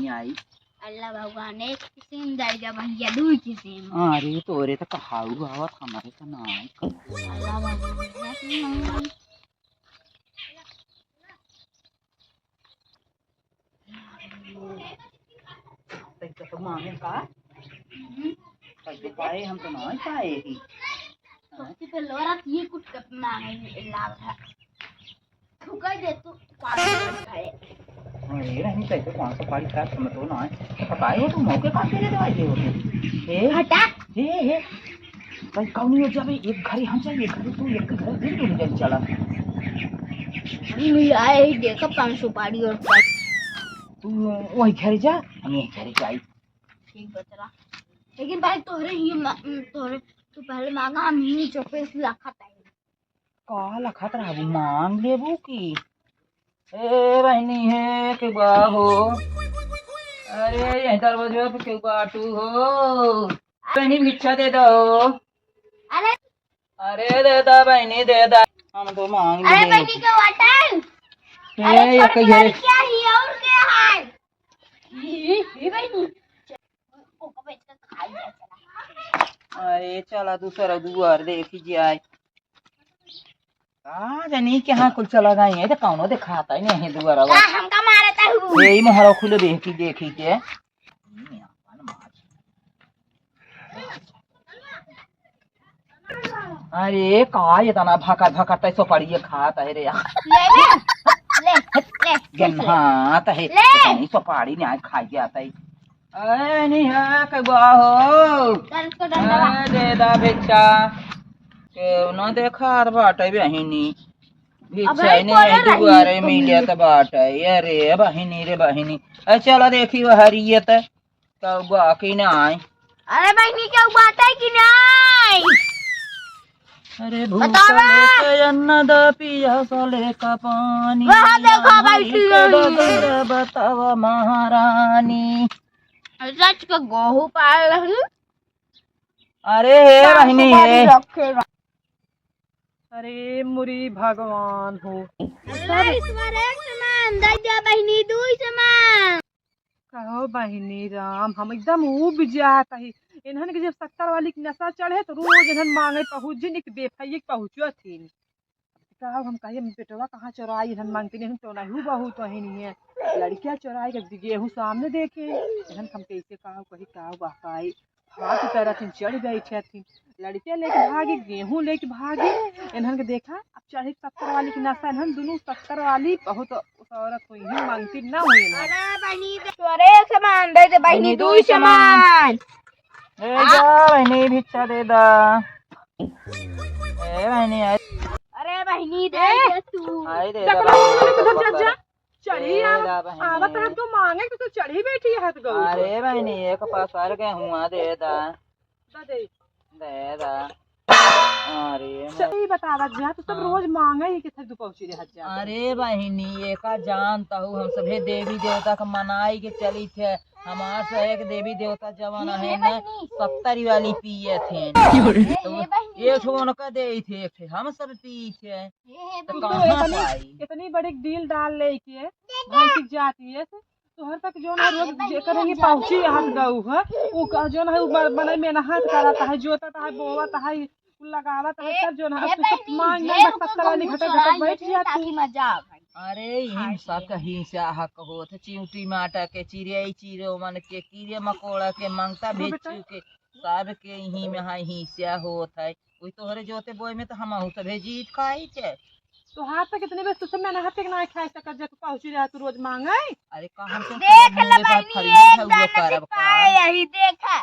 नहीं आई। अल्लाह भगवान एक किस्म दर्जा भैया दू किस्म। अरे तोरे तो कहाऊ आवत हमारे तो ना आई। अल्लाह भगवान तैसे तो मांगे का कैसे पाए हम तो नहीं पाएगी। सबसे पहले औरत ये कुछ कप मांगे लाभ है ठुका दे तू पानी खाए। अरे रही कैसे 500 पारी खा समझ तो ना बताए हो तो मौके का दे दे दे होते ए हटा ए भाई कौन हो जावे एक घर हम चाहिए घर तू एक घर दे दे चला मैं आए ही देखा 500 पारी और तू वही घर जा हम यही घर जाई। ठीक बचरा लेकिन भाई तोरे ही तोरे तू पहले मांगा हम ही चौपे से रखा था का लखत रहा मांग लेबू की ए बहनी है के बाहो अरे यही दरवाजे पे के बाटू हो बहनी भिक्षा दे दो। अरे अरे दे दा बहनी दे दा हम तो मांग ले। अरे बहनी के वाटर अरे ये कहिए क्या ही और क्या है ये बहनी ओ कब इसका खाई जा चला। अरे चला दूसरा दुआर देखी जाए जानी के हाँ कुल चला गई है तो कौनो दिखाता ही नहीं दुआरा का हमका मारता हूँ यही मोहरा खुले देखी के अरे का ये तना भाका तैसो पड़िए खाता है रे ले हाँ तो है नहीं सुपारी नहीं आज खाई जाता है। अरे नहीं है के बाहो दे दा भिक्षा के न देखा बाटे बहिनी भिक्षा नहीं दुआरे मिले तो बाटे अरे बहिनी रे बहिनी अरे चलो देखी वो हरियत कौआ की नहीं। अरे बहनी क्या बात है कि नहीं अरे भूखले के अन्न द पियासले का पानी वहाँ देखो बैठी बतावा महारानी सच का गहू पाल रही। अरे हे बहिनी है अरे मुरी भगवान हो समान दादा बहनी दू समान कहो बहिनी राम हम एकदम ऊब जाता ही इन्हन के जब 70 वाली की नशा चढ़े तो रोज इन्हन मांगे पहुँच जिन बेफाइक पहुँचो थी कहो हम कहिए बेटवा कहाँ चोराई इन्हन मांगते नहीं तो नहीं बहुत तो ही नहीं है लड़कियां चोराई के गेहूँ सामने देखे इन्हन हम कैसे कहो कही कहो बहकाई हाथ पैरा थी चढ़ गई थी लड़कियां लेके भागी गेहूं लेके भागी इन्हन के देखा अब चढ़े 70 वाली की नशा इन्हन दोनों 70 वाली बहुत उस औरत हुई ही मांगती ना हुई तोरे समान दे दे बहनी दू समान दे जा बहनी भिक्षा दे दा ए बहनी अरे बहनी दे तू आई दे दा जा चढ़ी आवत हम तो मांगे तो चढ़ी बैठी है तो अरे बहनी एक पसार के हुआ दे दा दे दे दा अरे सही बतावा जा तो सब रोज मांगे ही किथे दु पहुंची रे हज अरे बहनी एका जानता हूँ हम सभे देवी देवता का मनाई के चली थे हमार से एक देवी देवता जवान है न 70 वाली पिए थे तो ये छोन का दे थे हम सब पी थे तो कहाँ पाई इतनी बड़ी डील डाल ले के भैंस जाती है तो हर तक जो ना रोज करेंगे पहुंची हाथ गऊ है वो जो ना बने मेहनत कराता है जोता है बोवाता है लगावा तो सब जो ना सब मांग ले 70 वाली घटक बैठ जाती मजा अरे हिंसा का हिंसा हक होत चिंटी माटा के चिड़िया चिड़ो मन के कीड़े मकोड़ा के मांगता बेचू के सब के ही में हाई हिंसा होत है कोई तोहरे जोते बोय में तो हम सभे जीत खाई छे तो हाथ तक कितने बजे तुम मैंने हाथ तक ना खाई सक जब पहुंची रहा तू रोज मांगे अरे कहां से देख ले बहनी एक दाना पाए यही देखा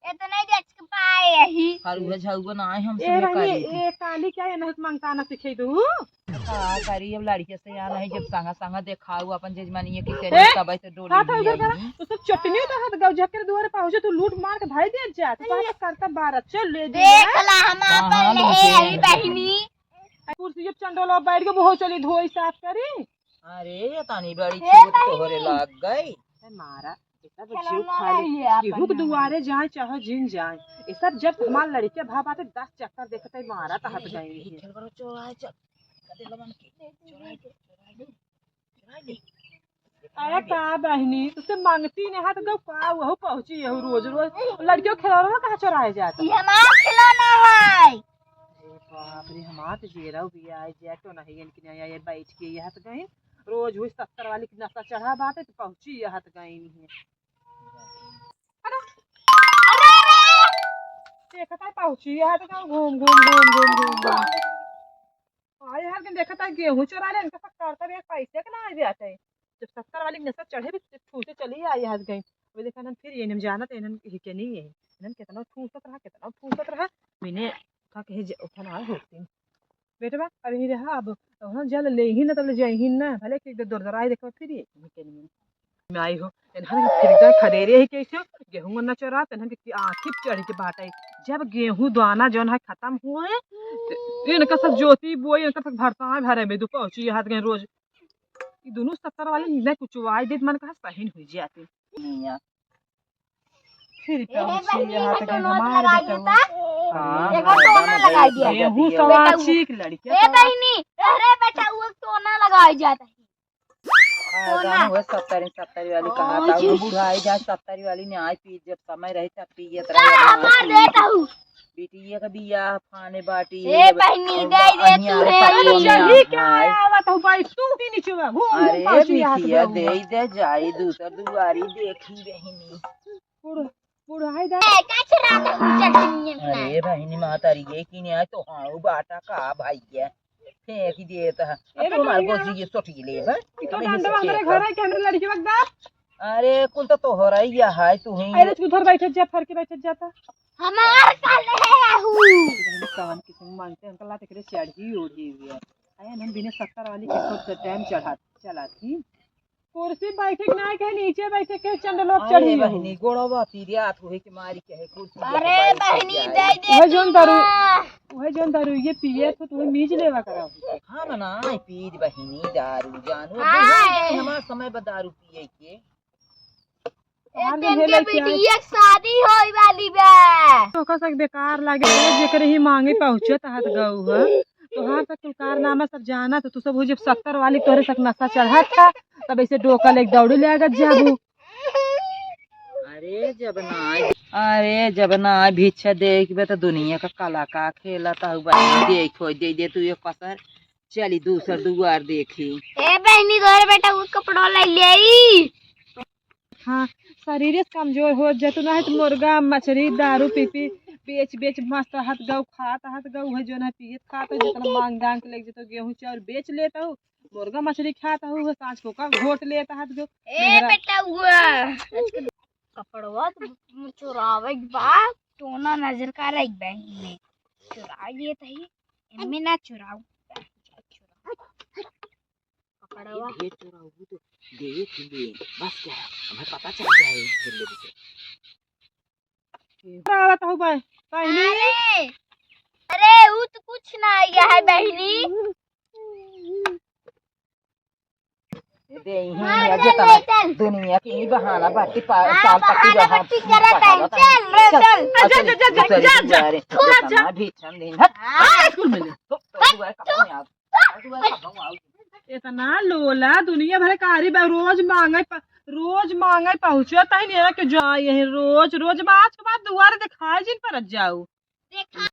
इतना जच के पाए यही हरु झउगो ना हम ए सब करी ए काली क्या है नहीं मांगता ना सिखे तू का करी अब लड़के से यार नहीं जब संगा देखाऊ अपन जजमानी के से सब ऐसे डोली हाथ उधर कर तो सब चटनी तो हाथ गौ झकर दुआरे पहुंचे तो लूट मार के भाई दे जा तो बात करता 12 चल ले देख ला हम अपन ले यही बहनी कुर्सी जब चंडोला बैठ के बहुत चली धोई साफ करी अरे तानी बड़ी चोट तोहरे लग गई मारा इतना तो जीव खाली केहू के दुआरे जाए चाहे जिन जाए ये सब जब हमार लड़के भाव आते 10 चक्कर देखते मारा तो हट जाएंगे चल करो चोराए चल कदे लमन के चोराए दे अरे का बहनी तुझसे मांगती नहीं हाथ गो का वो पहुंची है रोज रोज लड़कियों खिलौना कहाँ चुराए जाता ये हमारा खिलौना है। अरे बाप रे हमार तो जेरा भी आए जे तो नहीं इनकी नहीं ये बैठ के ये हाथ गई रोज हुई 70 वाली की नशा चढ़ा बात है तो पहुंची ये हाथ गई नहीं देखता पहुंची ये हाथ घूम घूम घूम घूम घूम आए यार के देखता गेहूं चुरा ले इनका करता भी पैसे के ना भी आता है जब 70 वाली नशा चढ़े भी ठूसे चली आई हाथ गई अभी देखा ना फिर ये नहीं जाना तो इन्हन के नहीं है इन्हन कितना ठूसत रहा मैंने का कहे उठना होती बेटवा अभी रहा अब वहां जल ले ही ना तब ले जाई ही ना भले कि दूर दूर आई देखो फिर ये के नहीं मैं आई हो इन्हन फिर का खदेरे ही कैसे गेहूं न चोरा इन्हन की आंखी चढ़ के बाटे जब गेहूं दाना जौन है खत्म हुए इनका सब ज्योति बोई इनका सब भरता भरे में दो पहुंची हाथ गए रोज ये दोनों 70 वाले नहीं कुछ वाई दे मन का सही हो जाते मियां फिर ए पहुंची बहनी हाथ ये गए तो नोट हमारे लगा बेटा देता। हां एगो टोना लगाई दिया। गेहूं सवा चीक लड़के ए बहनी अरे बेटा वो टोना लगाई जाता है। गाना हुआ 70 वाली कहा था वो बुढ़ाई जा 70 वाली ने आई पी जब समय रहे तब पिए हमार देता हूँ। बेटी का बिया फाने बाटी ए बहनी दे दे तू रे। यही क्या आवत हो भाई तू ही नीचे घूम घूम अरे पहुंची हाथ बिटिया गए दे दे जाई दूसर दुआरी देखी बहनी बुढ़ाई दा ए कचरा दे चटनी अपना। अरे बहनी मातारी ये की नहीं आए तो हाँ वो बाटा का भाई है फेंक ही देता है अब तो हमारे गोसी ये सोटी ले है तो डंडा हमारे घर है के अंदर लड़की वगदा अरे कुल तो तोहरा ही है तू ही अरे तू उधर बैठ जा फर के बैठ जाता हमार कल है हूँ। कान किसी मांगते अंकल लाते करे चढ़ी ओढ़ी हुई है आया हम बिना 70 वाली के खुद टाइम चला थी कुर्सी बैठे ना के नीचे बैठे के चंडलोक चढ़ी अरे बहनी गोड़वा पीरियात हुए के मारी के है कुर्सी अरे बहनी दे दे वह जोन दारू ये पिए तो तुम्हें मीज लेवा करा हाँ मना पीर बहनी दारू जानू हाँ। हमारा समय पर दारू पिए के के बेटी शादी होई वाली बे। तो का सक बेकार लागे जेकर ही मांगे पहुंचे तहत गऊ है तोहार तक कुल कारनामा सब जाना तो तू सब हो जब 70 वाली तोरे तक नशा चढ़ा था तब ऐसे डोका ले दौड़ ले आगत जाबू अरे जब ना भिक्षा देखबे तो दुनिया का कला का खेला था देखो दे तू एक कसर चली दूसर दुआर देखी ए बहनी तोरे बेटा वो कपड़ा ले ले। हाँ शरीर कमजोर हो जाए ना है तो मुर्गा मछली दारू पी पी बेच मस्त हाथ गऊ खाता हाथ गऊ है जो ना पियत खाता जितना मांग दांग के लेके तो गेहूं चाउर बेच लेता हूँ मुर्गा मछली खाता हूँ सांझ को का घोट लेता हाथ गऊ ए बेटा वो कपड़वा तो चुरावे बा टोना नजर का रही बहनी में चुरा लिए तही इनमें ना चुराऊ कपड़वा ये चुराऊ तो देख ले बस क्या हमें पता चल जाए फिर ले आवत हो भाई अरे अरे वो तो कुछ ना आया है बहनी। दे ही दुनिया की ही बहाना बाटी साल पट्टी बहाना चल जा भीषण दिन स्कूल में इतना लोला दुनिया भर कारी रोज मांगे पहुंचो तही नहीं कि जा यही रोज रोज बात के बाद दुआरे दिखाए जिन पर जाऊ देखा